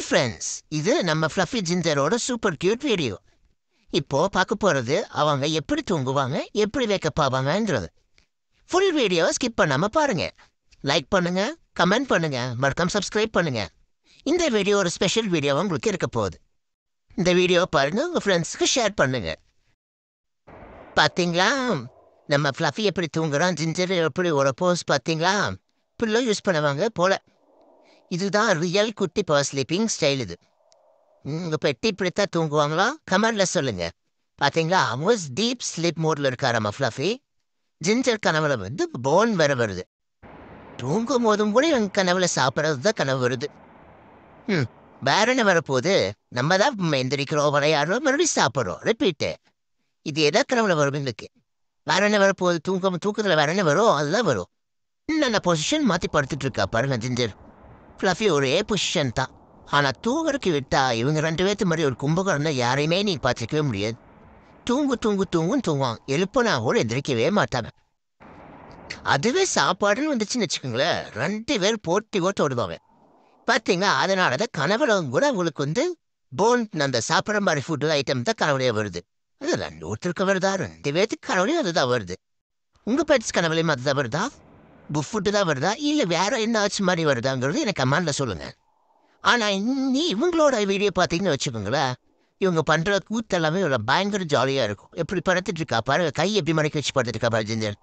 Hi friends, இது நம்ம fluffy ஜிஞ்சரோட super cute video. இப்போ பார்க்க போறது அவங்க எப்படி தூங்குவாங்க, எப்படி வேக்கப் ஆவாங்கன்றது. ஃபுல் வீடியோ ஸ்கிப் பண்ணாம பாருங்க. லைக் பண்ணுங்க, கமெண்ட் பண்ணுங்க, மறக்காம சப்ஸ்கிரைப் பண்ணுங்க. இந்த வீடியோ ஒரு ஸ்பெஷல் வீடியோ உங்களுக்கு இருக்க போகுது. இந்த வீடியோ பாருங்க, உங்க ஃப்ரெண்ட்ஸ்க்கு ஷேர் பண்ணுங்க. பார்த்தீங்களா, நம்ம ஃப்ளஃபி எப்படி தூங்குறான், ஜிஞ்சர் எப்படி ஒரு போஸ் பார்த்தீங்களா? பில்லோ யூஸ் பண்ணுவாங்க போல. இதுதான் ரியல் குட்டி பவர் ஸ்லீப்பிங் ஸ்டைல். இது உங்கள் பெட்டி இப்படித்தான் தூங்குவாங்களா? கமெண்ட்ல சொல்லுங்க. பார்த்தீங்களா, அவங்க டீப் ஸ்லீப் மோட்ல இருக்காரு நம்ம ஃப்ளஃபி. ஜிஞ்சர் கனவுல வந்து போன் வேற வருது. தூங்கும் போதும் கூட என் கனவுல சாப்பிட்றது தான் கனவு வருது. வேற என்ன வரப்போகுது? நம்ம தான் எந்திரிக்கிறோம், விளையாடுறோம், மறுபடியும் சாப்பிட்றோம், ரிப்பீட்டு. இது எதா கனவுல வரும் எங்களுக்கு? வேற என்ன வரப்போகுது? தூக்கத்தில் வேற என்ன வரும்? அதுதான் வரும். இன்னும் பொசிஷன் மாற்றி படுத்துட்டு இருக்கா பாருங்க ஜிஞ்சர். ஃப்ளஃபி ஒரே பொசிஷன் தான். ஆனால் தூங்குறதுக்கு விட்டா இவங்க 2 பேர்த்து மாதிரி ஒரு கும்பகோணம் யாரையுமே நீ பார்த்துக்கவே முடியாது. தூங்குன்னு தூங்குவான். எழுப்பனா கூட எந்திரிக்கவே மாட்டாங்க. அதுவே சாப்பாடுன்னு வந்துச்சுன்னு வச்சுக்கோங்களேன், 2 பேர் போட்டி ஓட்டு ஓடுவாங்க. பார்த்தீங்களா, அதனால தான் கனவுல கூட உங்களுக்கு வந்து போன் அந்த சாப்பிட்ற மாதிரி ஃபுட்டு ஐட்டம் தான் கனவுலையே வருது. அது 2 ஒருத்தருக்கு வருதா? 2 பேர்த்துக்கு கனவுலையும் அதுதான் வருது. உங்கள் பெட்ஸ் கனவுலையும் அதுதான் வருதா? ஃபுட்டு தான் வருதா, இல்லை வேற என்ன ஆச்சு மாதிரி வருதாங்கிறது எனக்கு கமெண்ட்ல சொல்லுங்க. ஆனால் நீ இவங்களோட வீடியோ பார்த்தீங்கன்னு வச்சுக்கோங்களேன், இவங்க பண்ணுற கூத்தெல்லாமே ஒரு பயங்கர ஜாலியாக இருக்கும். எப்படி படுத்துட்டு இருக்கா பாரு, கை எப்படி மடக்கி வச்சு படுத்துட்டு இருக்கா பாரு ஜிஞ்சர்.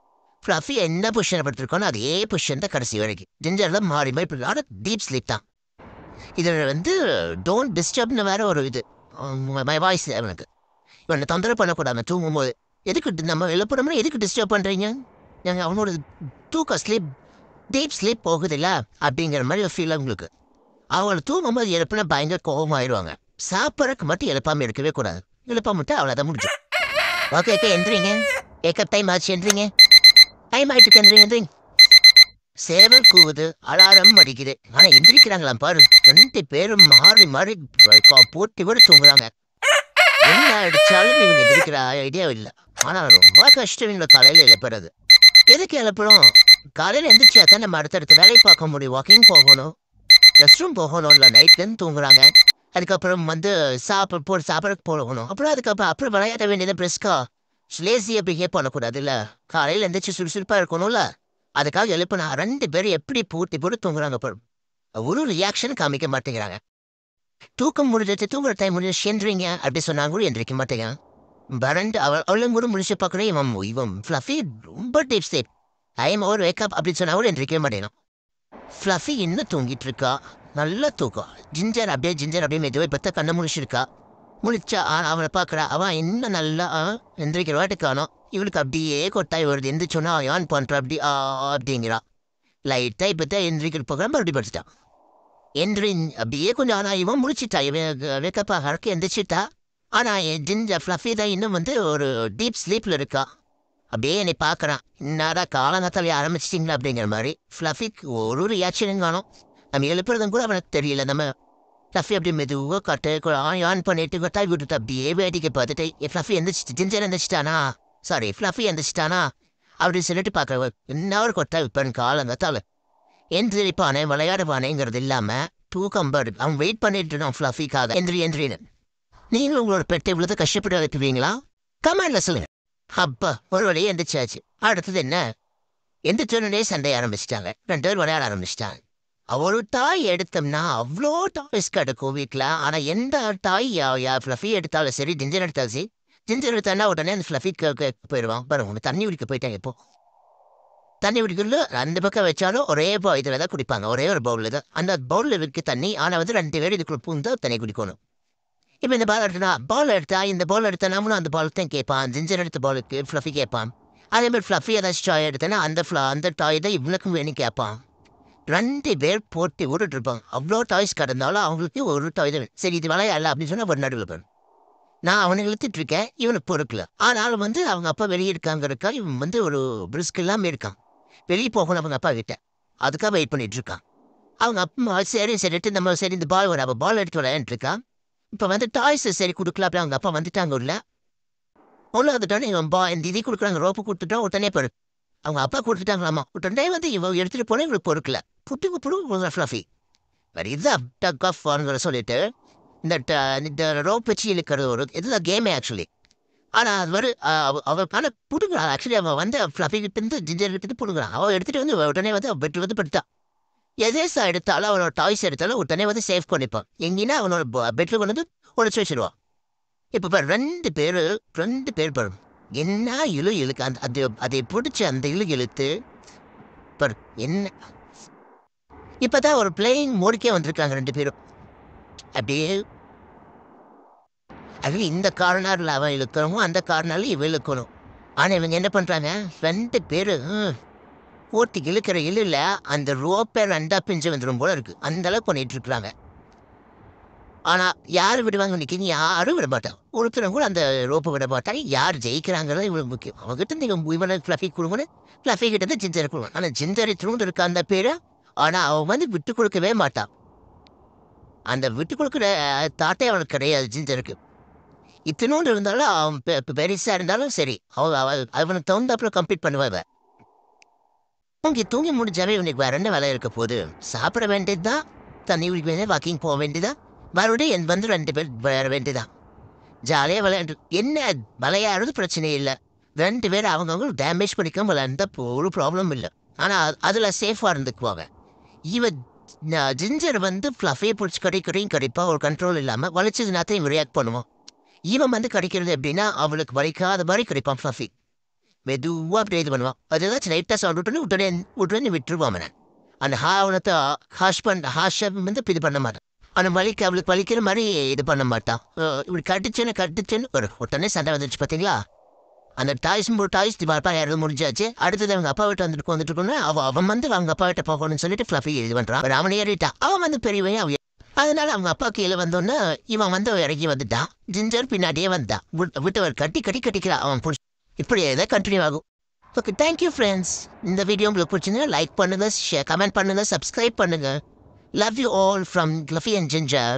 ஃப்ளஃபி என்ன பொசிஷனை படுத்துருக்கோனோ அதே பொசிஷன் தான் கடைசி வரைக்கும். ஜிஞ்சர்லாம் மாறி மாறி ஆனால் டீப் ஸ்லீப் தான். இதில் வந்து டோன்ட் டிஸ்டர்ப்னு வேற ஒரு இது மை வாய்ஸ். அவனுக்கு இவனை தொந்தரவு பண்ணக்கூடாது தூங்கும்போது. எதுக்கு நம்ம எழுப்புறோம்னா எதுக்கு டிஸ்டர்ப் பண்ணுறீங்க? அவனோட தூக்கம் டீப் ஸ்லீப் போகுதில்ல அப்படிங்கிற மாதிரி ஒரு ஃபீல் உங்களுக்கு. அவங்கள தூங்கும்போது எழுப்புனா பயங்கர கோபமாயிருவாங்க. சாப்பிட்றதுக்கு மட்டும் எழுப்பாமல் இருக்கவே கூடாது. எழுப்பாமட்டு அவ்வளோதான் முடிஞ்சு. ஓகே எந்திரிங்க. ஏக்கப் டைம் ஆச்சு, எந்திரிங்க. டைம் ஆயிட்டு எந்திரிங்க. சேவல் கூவுது, அலாரம் அடிக்குது. ஆனால் எந்திரிக்கிறாங்களாம் பாரு. 2 பேரும் மாறி மாறி போட்டி கூட தூங்குறாங்க. என்ன அடித்தாலும் இவங்க எந்திரிக்கிற ஐடியா இல்லை. ஆனால் ரொம்ப கஷ்டம் இவங்களை காலையில் எழுப்புறது. எதுக்கு எழுப்புறோம்? காலையில் எந்திரிச்சா தான் நம்ம அடுத்தடுத்த வேலையை பார்க்க முடியும். வாக்கிங் போகணும், ரெஸ்ட் ரூம் போகணும், இல்லை நைட்லேருந்து தூங்குறாங்க. அதுக்கப்புறம் வந்து சாப்பிட்றதுக்கு போகணும். அப்புறம் விளையாட வேண்டியது பிரிஸ்கா. லேசியாக பிஹேவ் பண்ணக்கூடாது இல்லை. காலையில் எந்திரிச்சு சுறுசுறுப்பாக இருக்கணும்ல. அதுக்காக எழுப்புனா 2 பேரும் எப்படி பூட்டி போட்டு தூங்குறாங்க பாரு. ஒரு ரியாக்ஷன் காமிக்க மாட்டேங்கிறாங்க. தூக்கம் முடிஞ்சிட்டு தூங்குற டைம் முடிஞ்சு சென்றீங்க அப்படி சொன்னாங்க கூட எந்திரிக்க மாட்டேங்க. பரண்ட் அவளும் கூட முடிச்சு பார்க்குறேன். இவன் ஃப்ளஃபி ரொம்ப deep sleep. Time over wake up அப்படின்னு சொன்னா கூட எந்திரிக்கவே மாட்டேங்கான். ஃப்ளஃபி இன்னும் தூங்கிட்டு இருக்கா. நல்லா தூக்கம். ஜிஞ்சர் அப்படியே மெதுவாக இப்போ கண்ணை முடிச்சிருக்கா. முடிச்சா அவனை பார்க்குறா. அவன் இன்னும் நல்லா எந்திரிக்கிற வாட்டி காணும். இவளுக்கு அப்படியே கொட்டாய் வருது. எந்திரிச்சோன்னா ஆன் பண்ணுறா. அப்படிங்கிறா. லைட்டாக இப்போ தான் எந்திரிக்கிற போகிறான். மறுபடியும் படுத்துட்டான். அப்படியே கொஞ்சம் ஆனால் இவன் முடிச்சிட்டா. இவன் வேக்கப் ஆகிறக்கு எந்திரிச்சிட்டா. ஆனால் ஜிஞ்சர் ஃப்ளஃபி தான் இன்னும் வந்து ஒரு டீப் ஸ்லீப்பில் இருக்கா. அப்படியே என்னை பார்க்குறான். என்னடா காலங்காத்தாலே ஆரம்பிச்சிட்டிங்களா அப்படிங்கிற மாதிரி. ஃப்ளஃபிக்கு ஒரு ரியாக்ஷனும் காணும். நம்ம எழுப்புறதும் கூட அவனுக்கு தெரியல. நம்ம ஃப்ளஃபி அப்படியே மெதுவாக ஆன் பண்ணிட்டு கொட்டாய் விட்டுட்டு அப்படியே வேடிக்கை பார்த்துட்டு ஃப்ளஃபி எந்திரிச்சிட்டு ஜிஞ்சர் எந்திரிச்சிட்டானா, ஃப்ளஃபி எந்திரிச்சிட்டானா அப்படின்னு சொல்லிட்டு பார்க்குற. என்ன ஒரு கொட்டாய் விற்பான் காலங்காத்தால. எந்திரிப்பானே விளையாடுவானேங்கிறது இல்லாமல் தூக்கம் பாரு. அவன் வெயிட் பண்ணிட்டு இருக்கான் ஃப்ளஃபிக்காக. எந்திரின்னு. நீங்களும் உங்களோட பெட்டை இவ்வளோ கஷ்டப்பட்டு அழைப்புவீங்களா? கமெண்ட்ல சொல்லுங்க. அப்பா ஒரு வழியே எந்திரிச்சாச்சு. அடுத்தது என்ன? எந்திரிச்சோடனே சண்டை ஆரம்பிச்சிட்டாங்க. 2 பேர் விளையாட ஆரம்பிச்சிட்டாங்க. ஒரு டாய் எடுத்தோம்னா அவ்வளோ டாய்ஸ் கிடக்கும் வீட்டில். ஆனால் எந்த டாய் ஃப்ளஃபி எடுத்தாலும் சரி, ஜிஞ்சர் எடுத்தாலும் சரி, ஜிஞ்சர் எடுத்தானா உடனே அந்த ஃப்ளஃபி போயிடுவான். பாருங்க, தண்ணி குடிக்க போயிட்டாங்க. இப்போ தண்ணி குடிக்கல 2 பக்கம் வச்சாலும் ஒரே இதில் தான் குடிப்பாங்க. ஒரே ஒரு பவுலில் தான். அந்த பவுலில் இருக்கு தண்ணி. ஆனால் வந்து 2 பேர் இதுக்குள்ள பூந்து தண்ணி குடிக்கணும். இப்போ இந்த பால் எடுத்தா நம்மளும் அந்த பால் தான் கேட்பான். ஜிஞ்சர் எடுத்த பாலுக்கு ஃப்ளஃபி கேட்பான். அதேமாதிரி ஃப்ளஃபி ஏதாச்சும் டாய் எடுத்தேன்னா அந்த டாய் தான் இவனுக்கும் வேணும் கேட்பான். 2 பேர் போட்டி விட்டுட்டு இருப்பாங்க. அவ்வளோ டாய்ஸ் கிடந்தாலும் அவங்களுக்கு ஒரு டாய் தான் வேணும். சரி இது விளையாடல அப்படின்னு சொன்னால் ஒரு நடுவில் போயிடும். நான் அவனை இழுத்துட்டு இருக்கேன், இவனுக்கு பொறுக்கல. ஆனாலும் வந்து அவங்க அப்பா வெளியே இருக்காங்கிறக்கா இவன் வந்து ஒரு பிரிஸ்க் இல்லாமல் இருக்கான். வெளியே போகணும் அவங்க அப்பா கிட்ட. அதுக்காக வெயிட் பண்ணிட்டு இருக்கான். அவங்க அப்பா சரிட்டு நம்ம இந்த பால் எடுத்து விளையாண்டுட்டு இருக்கான். இப்போ வந்து டாய்ஸ் சரி கொடுக்கல. அப்படி அவங்க அப்பா வந்துட்டாங்க. உள்ள வந்துட்டானே இவன் இந்த இதை கொடுக்குறாங்க. ரோப்பு கொடுத்துட்டா உடனே போயிரு. அவங்க அப்பா கொடுத்துட்டாங்களாமா. உடனே வந்து இவன் எடுத்துகிட்டு போனால் இவங்களுக்கு பொறுக்கல. புட்டு ஃப்ளஃபி இதுதான் டக் ஆஃப் வார்ங்கிற சொல்லிட்டு இந்த ரோப் வச்சு இழுக்கிறது ஒரு இதுதான் கேமே ஆக்சுவலி. ஆனால் அது வரு அவள் பிடுங்குறான். ஆக்சுவலி அவன் வந்து ஃப்ளஃபி கிட்டேருந்து ஜிஞ்சர் கிட்டேருந்து பிடுங்குறான். அவள் எடுத்துகிட்டு வந்து உடனே வந்து பெட்ரு வந்து படுத்தான். எதேசா எடுத்தாலும் அவனோட டாய்ஸ் எடுத்தாலும் உடனே வந்து சேஃப் பண்ணிப்பான். எங்கன்னா அவனோட பெட்ல கொண்டு வந்து ஒழிச்சு வச்சிருவான். இப்போ பாரு ரெண்டு பேர் பாரு என்ன இழுக்கு அந்த அது அதை பிடிச்சி அந்த இழுத்து பாரு என்ன. இப்போதான் ஒரு பிளேயிங் மோடுக்கே வந்திருக்காங்க 2 பேரும். அப்படியே அது இந்த கார்னரில் அவன் இழுக்கணும், அந்த கார்னரில் இவன் இழுக்கணும். ஆனால் இவங்க என்ன பண்ணுறாங்க 2 பேர் ஒருத்தி இழுக்கிற இழுல அந்த ரோப்பை 2 பிஞ்சு வந்துடும் போல இருக்கு. அந்த அளவுக்கு பண்ணிட்டு இருக்கிறாங்க. ஆனால் யார் விடுவாங்க நிற்கிங்க, யாரும் விட மாட்டான். ஒருத்தரும் கூட அந்த ரோப்பை விட மாட்டாங்க. யார் ஜெயிக்கிறாங்கிறது இவங்களுக்கு முக்கியம். அவங்ககிட்ட நீங்கள் இவனை ஃப்ளஃபி கொடுங்கன்னு ஃப்ளஃபி கிட்ட இருந்து ஜிஞ்சர் கொடுங்க. ஆனால் ஜிஞ்சர் இத்தினோண்டு இருக்க அந்த பேர். ஆனால் அவன் வந்து விட்டு கொடுக்கவே மாட்டான். அந்த விட்டு கொடுக்குற தாட்டே அவனுக்கு கிடையாது ஜிஞ்சருக்கு. இத்தினோண்டு இருந்தாலும் அவன் பெருசாக இருந்தாலும் சரி அவனுக்கு தகுந்தாப்புல கம்ப்ளீட் பண்ணுவாங்க. தூங்கி முடிஞ்சாவே இவனுக்கு வேற என்ன வேலை இருக்க போகுது? சாப்பிட வேண்டியது தான், தண்ணி குடிக்க வேண்டியது, வாக்கிங் போக வேண்டியதா, மறுபடியும் என் வந்து 2 பேர் விளையாட வேண்டியதான். ஜாலியாக விளையாண்டு என்ன விளையாடுறது பிரச்சனை இல்லை. 2 பேர் அவங்கவுங்க டேமேஜ் பண்ணிக்காம விளையாண்டா ஒரு ப்ராப்ளம் இல்லை. ஆனால் அதில் சேஃபாக இருந்துக்குவாங்க. இவன் ஜிஞ்சர் வந்து ஃப்ளஃபியை பிடிச்சி கடிப்பா ஒரு கண்ட்ரோல் இல்லாமல் வலிச்சது நேரத்தையும் இவன் ரியாக்ட் பண்ணுவான். இவன் வந்து கடிக்கிறது எப்படின்னா அவளுக்கு வலிக்காத மாதிரி கடிப்பான் ஃப்ளஃபி. மெதுவாக அப்படியே இது பண்ணுவான். அது ஏதாச்சும் லைட்டாக சவுண்ட் உடனே விட்டுருவான் அவனை. அந்த அவனத்தை ஹாஷை வந்து இது பண்ண மாட்டான். அந்த அவளுக்கு வலிக்கிற மாதிரி இது பண்ண மாட்டான். இப்படி கட்டுச்சுன்னு உடனே சண்டை வந்துடுச்சு பார்த்தீங்களா? அந்த டாய்ஸ் பார்ப்பா யாரும் முடிஞ்சாச்சு. அடுத்தது அவங்க அப்பா வீட்டு வந்துட்டு இருக்கோன்னா அவன் வந்து அவங்க அப்பா வீட்டை போகணும்னு சொல்லிட்டு ஃப்ளஃபி இது பண்ணுறான். அவனை ஏறிட்டான். அவன் வந்து பெரியவன். அதனால அவங்க அப்பா கீழே வந்தோன்னே இவன் வந்து இறங்கி வந்துட்டான். ஜிஞ்சர் பின்னாடியே வந்தான். விட்டவர் கட்டிக்கிறான் அவன் பிடிச்சி. இப்படி ஏதாவது கண்டினியூ ஆகும். Okay, thank you friends. இந்த வீடியோ உங்களுக்கு பிடிச்சிருந்தா லைக் பண்ணுங்க, கமெண்ட் பண்ணுங்க, சப்ஸ்கிரைப் பண்ணுங்க. Love you all from Fluffy and Ginger.